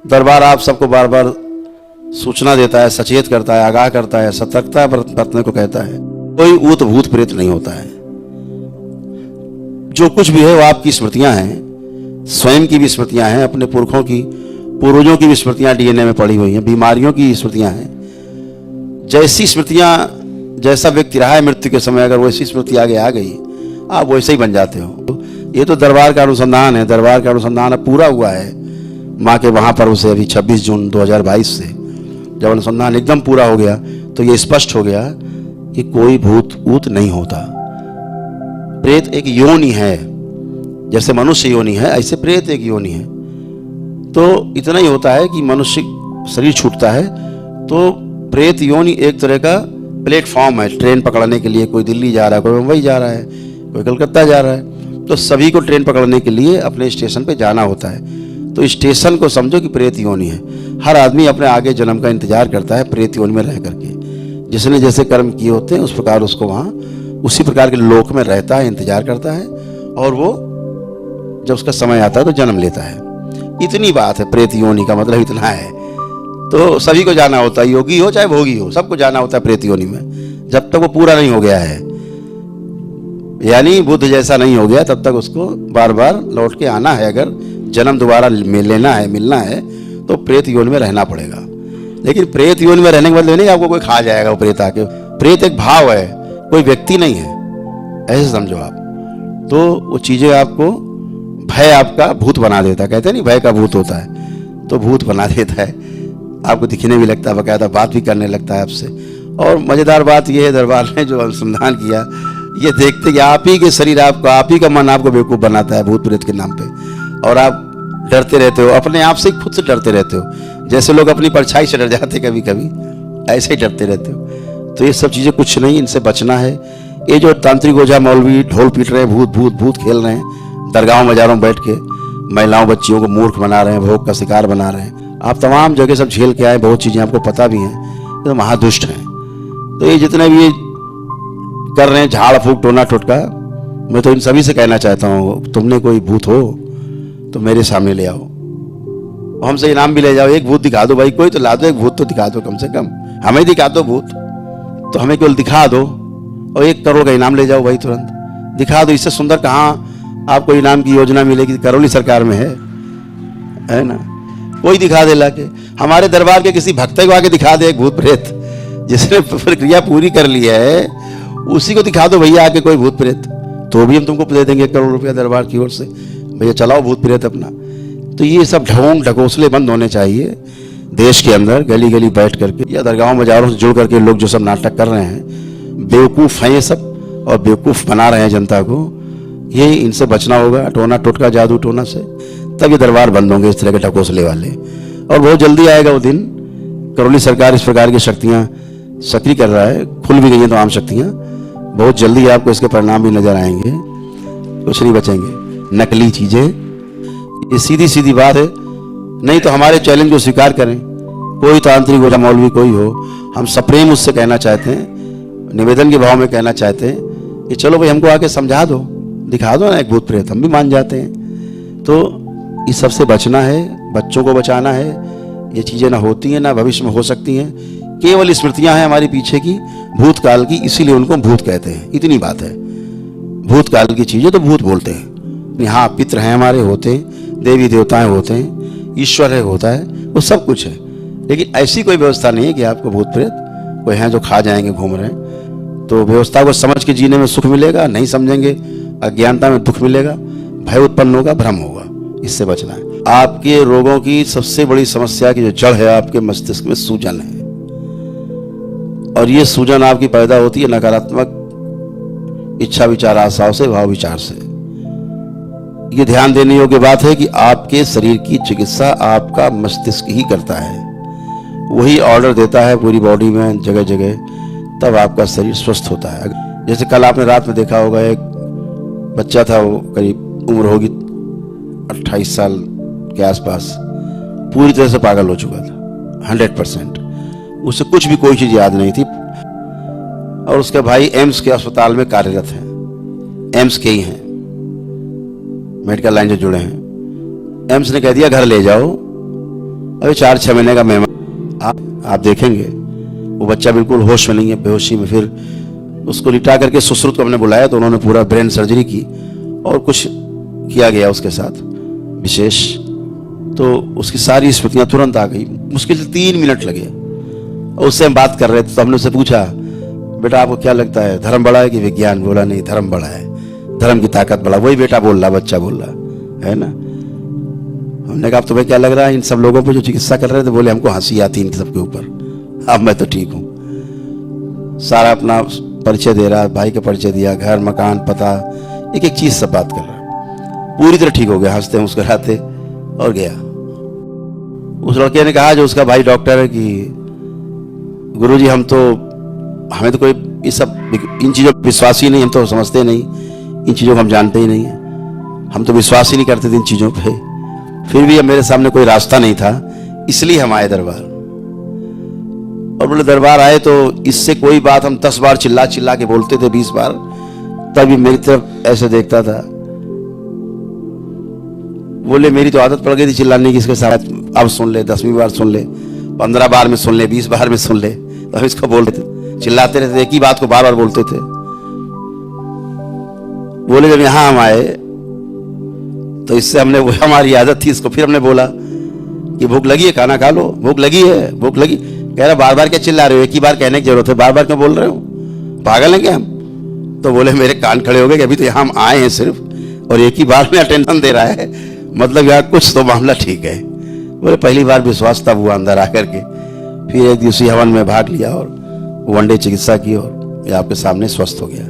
दरबार आप सबको बार बार सूचना देता है, सचेत करता है, आगाह करता है, सतर्कता बरतने को कहता है। कोई ऊत भूत प्रेत नहीं होता है। जो कुछ भी है वो आपकी स्मृतियां हैं, स्वयं की भी स्मृतियां हैं, अपने पुरखों की, पूर्वजों की भी स्मृतियां डीएनए में पड़ी हुई हैं, बीमारियों की स्मृतियां हैं। जैसी स्मृतियां, जैसा व्यक्ति रहा है मृत्यु के समय, अगर वैसी स्मृति आगे आ गई, आप वैसे ही बन जाते हो। ये तो दरबार का अनुसंधान है। दरबार का अनुसंधान अब पूरा हुआ है माँ के महापर्व से। अभी 26 जून 2022 से जब अनुसंधान एकदम पूरा हो गया तो ये स्पष्ट हो गया कि कोई भूत ऊत नहीं होता। प्रेत एक योनि है, जैसे मनुष्य योनि है ऐसे प्रेत एक योनि है। तो इतना ही होता है कि मनुष्य शरीर छूटता है तो प्रेत योनि एक तरह का प्लेटफॉर्म है ट्रेन पकड़ने के लिए। कोई दिल्ली जा रहा है, कोई मुंबई जा रहा है, कोई कलकत्ता जा रहा है, तो सभी को ट्रेन पकड़ने के लिए अपने स्टेशन पे जाना होता है। तो स्टेशन को समझो कि प्रेत योनि है। हर आदमी अपने आगे जन्म का इंतजार करता है प्रेत योनि में रह करके। जिसने जैसे कर्म किए होते हैं उस प्रकार उसको वहाँ उसी प्रकार के लोक में रहता है, इंतजार करता है, और वो जब उसका समय आता है तो जन्म लेता है। इतनी बात है, प्रेत योनि का मतलब इतना है। तो सभी को जाना होता है, योगी हो चाहे भोगी हो, सबको जाना होता है प्रेत योनि में, जब तक वो पूरा नहीं हो गया है। यानी बुद्ध जैसा नहीं हो गया तब तक उसको बार बार लौट के आना है। अगर जन्म दोबारा लेना है, मिलना है, तो प्रेत योनि में रहना पड़ेगा। लेकिन प्रेत योनि में रहने के मतलब नहीं आपको कोई खा जाएगा वो प्रेत आके। प्रेत एक भाव है, कोई व्यक्ति नहीं है, ऐसे समझो आप। तो वो चीजें आपको, भय आपका भूत बना देता है। कहते हैं नहीं भय का भूत होता है, तो भूत बना देता है। आपको दिखने भी लगता है, बकायदा बात भी करने लगता है आपसे। और मजेदार बात यह है, दरबार ने जो अनुसंधान किया, ये देखते कि आप ही के शरीर आपको, आप ही का मन आपको बेवकूफ बनाता है भूत प्रेत के नाम पे, और आप डरते रहते हो अपने आप से, खुद से डरते रहते हो। जैसे लोग अपनी परछाई से डर जाते कभी कभी, ऐसे ही डरते रहते हो। तो ये सब चीजें कुछ नहीं, इनसे बचना है। ये जो तांत्रिक ओझा मौलवी ढोल पीट रहे हैं, भूत भूत भूत खेल रहे हैं दरगाहों बाजारों में बैठ के, महिलाओं बच्चियों को मूर्ख बना रहे हैं, भोग का शिकार बना रहे हैं। आप तमाम जगह सब झेल के आए, बहुत चीजें आपको पता भी हैं, तो महादुष्ट हैं। तो ये जितने भी कर रहे हैं झाड़ फूक टोना टोटका, मैं तो इन सभी से कहना चाहता हूँ, तुमने कोई भूत हो तो मेरे सामने ले आओ, हमसे इनाम भी ले जाओ। एक भूत दिखा दो भाई, कोई तो ला दो, एक भूत तो दिखा दो कम से कम, हमें दिखा दो भूत, तो हमें केवल दिखा दो और 1 करोड़ का इनाम ले जाओ भाई, तुरंत दिखा दो। इससे सुंदर कहाँ आपको इनाम की योजना मिलेगी? करौली सरकार में है ना? कोई दिखा दे लाके, हमारे दरबार के किसी भक्त को आके दिखा दे एक भूत प्रेत, जिसने प्रक्रिया पूरी कर ली है, उसी को दिखा दो भैया आके कोई भूत प्रेत, तो भी हम तुमको दे देंगे 1 करोड़ रुपया दरबार की ओर से। भैया चलाओ भूत प्रेत अपना। तो ये सब ढोंग ढकोसले बंद होने चाहिए देश के अंदर, गली गली बैठ करके या दरगाहों बाजारों से जुड़ करके लोग जो सब नाटक कर रहे हैं, बेवकूफ़ हैं ये सब, और बेवकूफ़ बना रहे हैं जनता को। ये इनसे बचना होगा, टोना टोटका जादू टोना से, तब ये दरबार बंद होंगे इस तरह के ढकोसले वाले। और बहुत जल्दी आएगा वो दिन, करौली सरकार इस प्रकार की शक्तियाँ सक्रिय कर रहा है, खुल भी गई हैं तमाम शक्तियाँ। बहुत जल्दी आपको इसके परिणाम भी नजर आएंगे, कुछ नहीं बचेंगे नकली चीजें। ये सीधी सीधी बात है। नहीं तो हमारे चैलेंज को स्वीकार करें, कोई तांत्रिक हो या मौलवी कोई हो, हम सप्रेम उससे कहना चाहते हैं, निवेदन के भाव में कहना चाहते हैं कि चलो भाई हमको आके समझा दो, दिखा दो ना एक भूत प्रेत, हम भी मान जाते हैं। तो इस सबसे बचना है, बच्चों को बचाना है। ये चीजें ना होती हैं ना भविष्य में हो सकती हैं, केवल स्मृतियां हैं हमारी पीछे की, भूतकाल की, इसीलिए उनको भूत कहते हैं। इतनी बात है। भूतकाल की चीजें तो भूत बोलते हैं। यहाँ पितृ हैं हमारे, होते हैं, देवी देवताएं होते हैं, ईश्वर है होता है, वो सब कुछ है। लेकिन ऐसी कोई व्यवस्था नहीं है कि आपको भूत प्रेत कोई हैं जो खा जाएंगे घूम रहे हैं। तो व्यवस्था को समझ के जीने में सुख मिलेगा, नहीं समझेंगे अज्ञानता में दुख मिलेगा, भय उत्पन्न होगा, भ्रम होगा। इससे बचना है। आपके रोगों की सबसे बड़ी समस्या की जो जड़ है आपके मस्तिष्क में सूजन है, और ये सूजन आपकी पैदा होती है नकारात्मक इच्छा विचार आशाओं से, भाव विचार से। ये ध्यान देने योग्य बात है कि आपके शरीर की चिकित्सा आपका मस्तिष्क ही करता है, वही ऑर्डर देता है पूरी बॉडी में जगह जगह, तब आपका शरीर स्वस्थ होता है। जैसे कल आपने रात में देखा होगा, एक बच्चा था, वो करीब उम्र होगी 28 साल के आसपास, पूरी तरह से पागल हो चुका था 100%। उसे कुछ भी कोई चीज याद नहीं थी, और उसके भाई एम्स के अस्पताल में कार्यरत हैं, एम्स के ही हैं, मेडिकल लाइन से जुड़े हैं। एम्स ने कह दिया घर ले जाओ, अभी 4-6 महीने का मेहमान, आप देखेंगे वो बच्चा बिल्कुल होश में नहीं है, बेहोशी में। फिर उसको लिटा करके सुश्रुत को हमने बुलाया तो उन्होंने पूरा ब्रेन सर्जरी की और कुछ किया गया उसके साथ विशेष, तो उसकी सारी स्मृतियां तुरंत आ गई। मुश्किल से 3 मिनट लगे और उससे हम बात कर रहे थे तो हमने उससे पूछा, बेटा आपको क्या लगता है धर्म बड़ा है कि विज्ञान? बोला नहीं, धर्म बड़ा है, धर्म की ताकत बड़ा। वही बेटा बोल रहा, बच्चा बोल रहा है ना। हमने कहा तुम्हें क्या लग रहा है इन सब लोगों पे जो चिकित्सा कर रहे थे? बोले हमको हंसी आती है इन सबके ऊपर, अब मैं तो ठीक हूँ। सारा अपना परिचय दे रहा, भाई का परिचय दिया, घर मकान पता, एक एक चीज सब बात कर रहा। पूरी तरह ठीक हो गया, हंसते मुस्कुराते और गया। उस लड़के ने कहा जो उसका भाई डॉक्टर है कि गुरुजी हमें तो कोई इन चीजों पर विश्वास ही नहीं, हम तो समझते नहीं, इन चीजों को हम जानते ही नहीं है, हम तो विश्वास ही नहीं करते थे इन चीजों पे। फिर भी अब मेरे सामने कोई रास्ता नहीं था, इसलिए हम आए दरबार। और बोले दरबार आए तो इससे कोई बात हम 10 बार चिल्ला चिल्ला के बोलते थे, 20 बार, तभी मेरी तरफ ऐसे देखता था। बोले मेरी तो आदत पड़ गई थी चिल्लाने की, इसके साथ अब सुन ले, 10वीं बार सुन ले, 15 बार में सुन ले, 20 बार में सुन ले, तो इसको बोलते थे, चिल्लाते रहते, एक ही बात को बार बार बोलते थे। बोले जब यहां हम आए तो इससे हमने, वो हमारी आदत थी, इसको फिर हमने बोला कि भूख लगी है, खाना खा लो, भूख लगी है, भूख लगी। कह रहा बार बार क्या चिल्ला रहे हो, एक ही बार कहने की जरूरत है, बार बार क्यों बोल रहे हो, पागल हैं क्या हम? तो बोले मेरे कान खड़े हो गए कि अभी तो यहाँ हम आए हैं सिर्फ, और एक ही बार में अटेंशन दे रहा है, मतलब यहाँ कुछ तो मामला ठीक है। बोले पहली बार विश्वास तब हुआ अंदर आकर के। फिर एक दिवसीय हवन में भाग लिया और 1 डे चिकित्सा की और ये आपके सामने स्वस्थ हो गया।